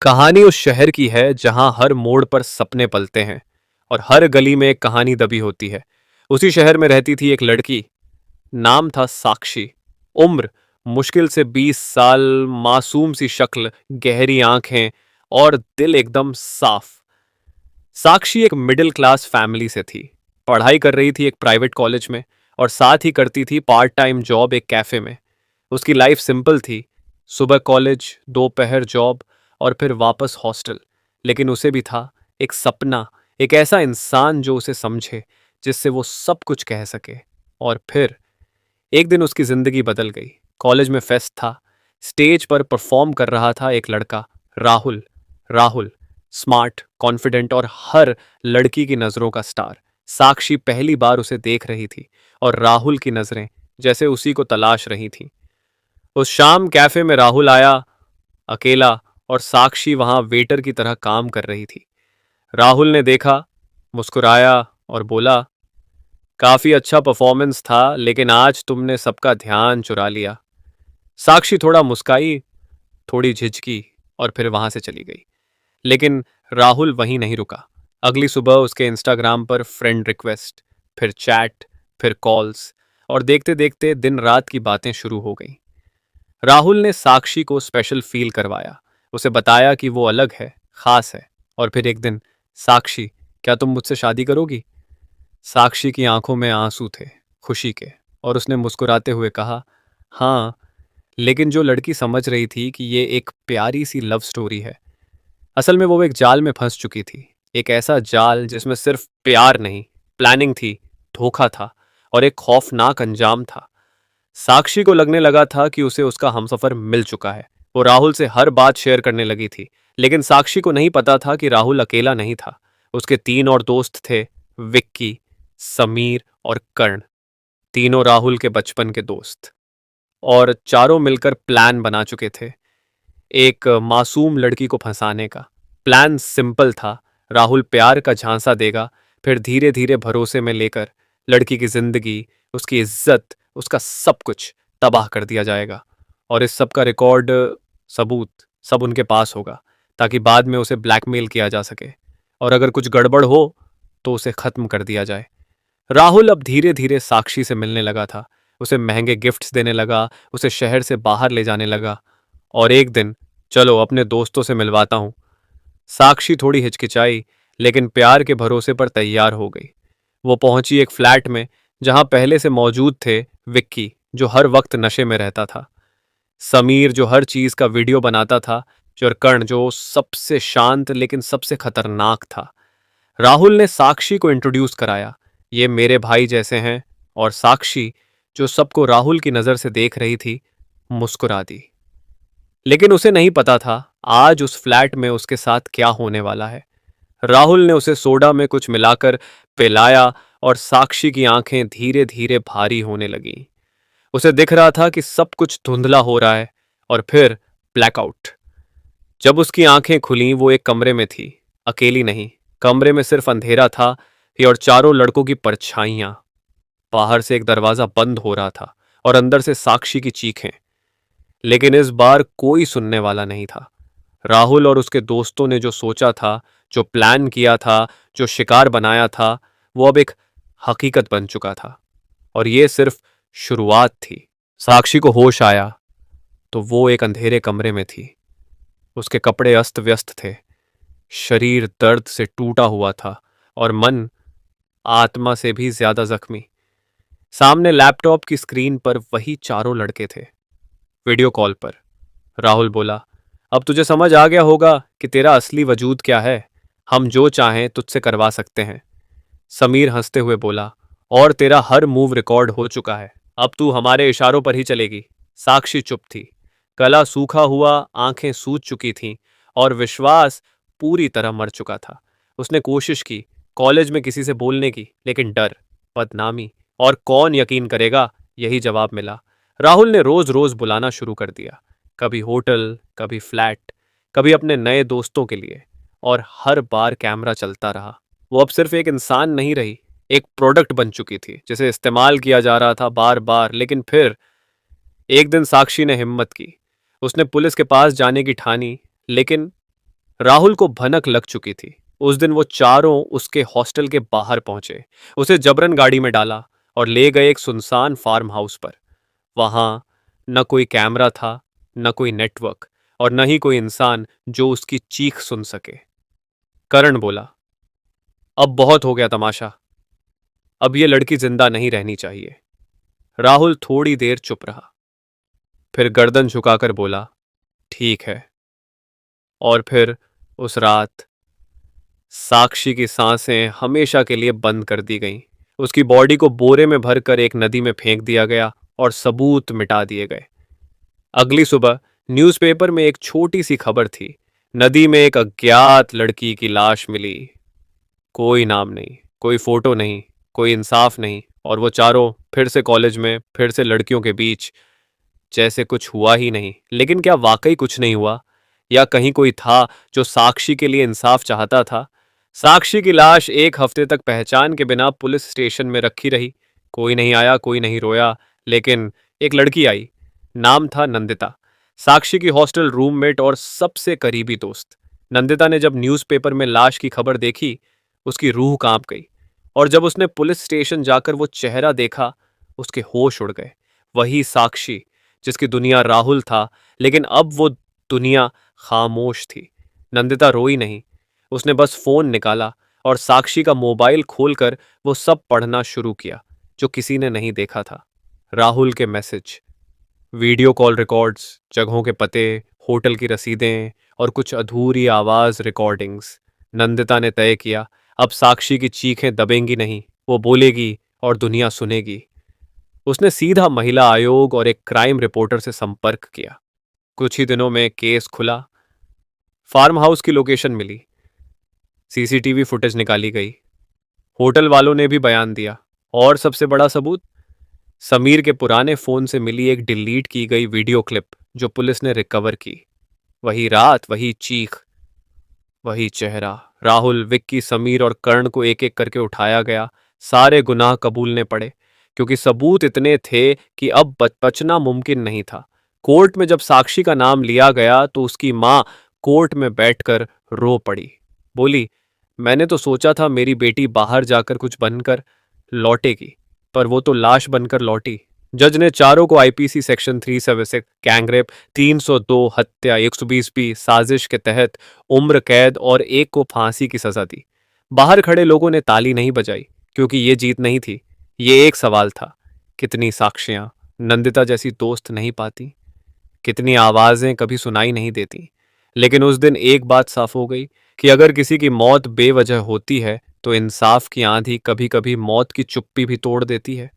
कहानी उस शहर की है जहां हर मोड़ पर सपने पलते हैं और हर गली में एक कहानी दबी होती है। उसी शहर में रहती थी एक लड़की। नाम था साक्षी। उम्र मुश्किल से 20 साल। मासूम सी शक्ल, गहरी आंखें और दिल एकदम साफ। साक्षी एक मिडिल क्लास फैमिली से थी। पढ़ाई कर रही थी एक प्राइवेट कॉलेज में और साथ ही करती थी पार्ट टाइम जॉब एक कैफे में। उसकी लाइफ सिंपल थी। सुबह कॉलेज, दोपहर जॉब और फिर वापस हॉस्टल। लेकिन उसे भी था एक सपना, एक ऐसा इंसान जो उसे समझे, जिससे वो सब कुछ कह सके। और फिर एक दिन उसकी जिंदगी बदल गई। कॉलेज में फेस्ट था। स्टेज पर परफॉर्म कर रहा था एक लड़का, राहुल। राहुल स्मार्ट, कॉन्फिडेंट और हर लड़की की नजरों का स्टार। साक्षी पहली बार उसे देख रही थी और राहुल की नजरें जैसे उसी को तलाश रही थीं। उस शाम कैफे में राहुल आया, अकेला, और साक्षी वहां वेटर की तरह काम कर रही थी। राहुल ने देखा, मुस्कुराया और बोला, काफी अच्छा परफॉर्मेंस था, लेकिन आज तुमने सबका ध्यान चुरा लिया। साक्षी थोड़ा मुस्काई, थोड़ी झिझकी और फिर वहां से चली गई। लेकिन राहुल वहीं नहीं रुका। अगली सुबह उसके इंस्टाग्राम पर फ्रेंड रिक्वेस्ट, फिर चैट, फिर कॉल्स, और देखते देखते दिन रात की बातें शुरू हो गईं। राहुल ने साक्षी को स्पेशल फील करवाया। उसे बताया कि वो अलग है, खास है। और फिर एक दिन, साक्षी, क्या तुम मुझसे शादी करोगी? साक्षी की आंखों में आंसू थे, खुशी के, और उसने मुस्कुराते हुए कहा, हाँ। लेकिन जो लड़की समझ रही थी कि ये एक प्यारी सी लव स्टोरी है, असल में वो एक जाल में फंस चुकी थी। एक ऐसा जाल जिसमें सिर्फ प्यार नहीं, प्लानिंग थी, धोखा था और एक खौफनाक अंजाम था। साक्षी को लगने लगा था कि उसे उसका हमसफर मिल चुका है। वो राहुल से हर बात शेयर करने लगी थी। लेकिन साक्षी को नहीं पता था कि राहुल अकेला नहीं था। उसके 3 और दोस्त थे, विक्की, समीर और कर्ण। तीनों राहुल के बचपन के दोस्त, और चारों मिलकर प्लान बना चुके थे एक मासूम लड़की को फंसाने का। प्लान सिंपल था। राहुल प्यार का झांसा देगा, फिर धीरे धीरे भरोसे में लेकर लड़की की जिंदगी, उसकी इज्जत, उसका सब कुछ तबाह कर दिया जाएगा। और इस सब का रिकॉर्ड, सबूत, सब उनके पास होगा, ताकि बाद में उसे ब्लैकमेल किया जा सके। और अगर कुछ गड़बड़ हो तो उसे खत्म कर दिया जाए। राहुल अब धीरे धीरे साक्षी से मिलने लगा था। उसे महंगे गिफ्ट्स देने लगा, उसे शहर से बाहर ले जाने लगा। और एक दिन, चलो अपने दोस्तों से मिलवाता हूं। साक्षी थोड़ी हिचकिचाई, लेकिन प्यार के भरोसे पर तैयार हो गई। वो पहुंची एक फ्लैट में जहां पहले से मौजूद थे विक्की, जो हर वक्त नशे में रहता था, समीर, जो हर चीज का वीडियो बनाता था, और कर्ण, जो सबसे शांत लेकिन सबसे खतरनाक था। राहुल ने साक्षी को इंट्रोड्यूस कराया, ये मेरे भाई जैसे हैं। और साक्षी, जो सबको राहुल की नजर से देख रही थी, मुस्कुरा दी। लेकिन उसे नहीं पता था आज उस फ्लैट में उसके साथ क्या होने वाला है। राहुल ने उसे सोडा में कुछ मिलाकर पिलाया और साक्षी की आंखें धीरे धीरे भारी होने लगीं। उसे दिख रहा था कि सब कुछ धुंधला हो रहा है। और फिर ब्लैकआउट। जब उसकी आंखें खुलीं, वो एक कमरे में थी, अकेली नहीं। कमरे में सिर्फ अंधेरा था और चारों लड़कों की परछाइयां। बाहर से एक दरवाजा बंद हो रहा था और अंदर से साक्षी की चीखें। लेकिन इस बार कोई सुनने वाला नहीं था। राहुल और उसके दोस्तों ने जो सोचा था, जो प्लान किया था, जो शिकार बनाया था, वो अब एक हकीकत बन चुका था। और ये सिर्फ शुरुआत थी। साक्षी को होश आया तो वो एक अंधेरे कमरे में थी। उसके कपड़े अस्त व्यस्त थे, शरीर दर्द से टूटा हुआ था और मन आत्मा से भी ज्यादा जख्मी। सामने लैपटॉप की स्क्रीन पर वही चारों लड़के थे, वीडियो कॉल पर। राहुल बोला, अब तुझे समझ आ गया होगा कि तेरा असली वजूद क्या है। हम जो चाहें तुझसे करवा सकते हैं। समीर हंसते हुए बोला, और तेरा हर मूव रिकॉर्ड हो चुका है। अब तू हमारे इशारों पर ही चलेगी। साक्षी चुप थी। गला सूखा हुआ, आंखें सूज चुकी थीं और विश्वास पूरी तरह मर चुका था। उसने कोशिश की कॉलेज में किसी से बोलने की, लेकिन डर, बदनामी और कौन यकीन करेगा, यही जवाब मिला। राहुल ने रोज रोज बुलाना शुरू कर दिया, कभी होटल, कभी फ्लैट, कभी अपने नए दोस्तों के लिए। और हर बार कैमरा चलता रहा। वो अब सिर्फ एक इंसान नहीं रही, एक प्रोडक्ट बन चुकी थी, जिसे इस्तेमाल किया जा रहा था बार बार। लेकिन फिर एक दिन साक्षी ने हिम्मत की। उसने पुलिस के पास जाने की ठानी, लेकिन राहुल को भनक लग चुकी थी। उस दिन वो चारों उसके हॉस्टल के बाहर पहुंचे, उसे जबरन गाड़ी में डाला और ले गए एक सुनसान फार्म हाउस पर। वहां न कोई कैमरा था, न कोई नेटवर्क, और न ही कोई इंसान जो उसकी चीख सुन सके। करण बोला, अब बहुत हो गया तमाशा, अब ये लड़की जिंदा नहीं रहनी चाहिए। राहुल थोड़ी देर चुप रहा, फिर गर्दन झुकाकर बोला, ठीक है। और फिर उस रात साक्षी की सांसें हमेशा के लिए बंद कर दी गईं। उसकी बॉडी को बोरे में भरकर एक नदी में फेंक दिया गया और सबूत मिटा दिए गए। अगली सुबह न्यूज़पेपर में एक छोटी सी खबर थी, नदी में एक अज्ञात लड़की की लाश मिली। कोई नाम नहीं, कोई फोटो नहीं, कोई इंसाफ नहीं, और वो चारों फिर से कॉलेज में, फिर से लड़कियों के बीच, जैसे कुछ हुआ ही नहीं। लेकिन क्या वाकई कुछ नहीं हुआ, या कहीं कोई था जो साक्षी के लिए इंसाफ चाहता था? साक्षी की लाश एक हफ्ते तक पहचान के बिना पुलिस स्टेशन में रखी रही। कोई नहीं आया, कोई नहीं रोया, लेकिन एक लड़की आई। नाम था नंदिता, साक्षी की हॉस्टल रूममेट और सबसे करीबी दोस्त। नंदिता ने जब न्यूज़पेपर में लाश की खबर देखी, उसकी रूह कांप गई, और जब उसने पुलिस स्टेशन जाकर वो चेहरा देखा, उसके होश उड़ गए। वही साक्षी जिसकी दुनिया राहुल था, लेकिन अब वो दुनिया खामोश थी। नंदिता रोई नहीं, उसने बस फोन निकाला और साक्षी का मोबाइल खोलकर वो सब पढ़ना शुरू किया जो किसी ने नहीं देखा था। राहुल के मैसेज, वीडियो कॉल रिकॉर्ड्स, जगहों के पते, होटल की रसीदें और कुछ अधूरी आवाज रिकॉर्डिंग्स। नंदिता ने तय किया, अब साक्षी की चीखें दबेंगी नहीं, वो बोलेगी और दुनिया सुनेगी। उसने सीधा महिला आयोग और एक क्राइम रिपोर्टर से संपर्क किया। कुछ ही दिनों में केस खुला, फार्म हाउस की लोकेशन मिली, सीसीटीवी फुटेज निकाली गई, होटल वालों ने भी बयान दिया, और सबसे बड़ा सबूत, समीर के पुराने फोन से मिली एक डिलीट की गई वीडियो क्लिप जो पुलिस ने रिकवर की। वही रात, वही चीख, वही चेहरा। राहुल, विक्की, समीर और कर्ण को एक एक करके उठाया गया। सारे गुनाह कबूलने पड़े, क्योंकि सबूत इतने थे कि अब बचना मुमकिन नहीं था। कोर्ट में जब साक्षी का नाम लिया गया तो उसकी मां कोर्ट में बैठकर रो पड़ी। बोली, मैंने तो सोचा था मेरी बेटी बाहर जाकर कुछ बनकर लौटेगी, पर वो तो लाश बनकर लौटी। जज ने चारों को आईपीसी सेक्शन 376 गैंगरेप, 302 हत्या, 120 साजिश के तहत उम्र कैद और एक को फांसी की सजा दी। बाहर खड़े लोगों ने ताली नहीं बजाई, क्योंकि ये जीत नहीं थी, ये एक सवाल था, कितनी साक्षियां नंदिता जैसी दोस्त नहीं पाती, कितनी आवाजें कभी सुनाई नहीं देती। लेकिन उस दिन एक बात साफ हो गई कि अगर किसी की मौत बेवजह होती है तो इंसाफ की आंधी कभी कभी मौत की चुप्पी भी तोड़ देती है।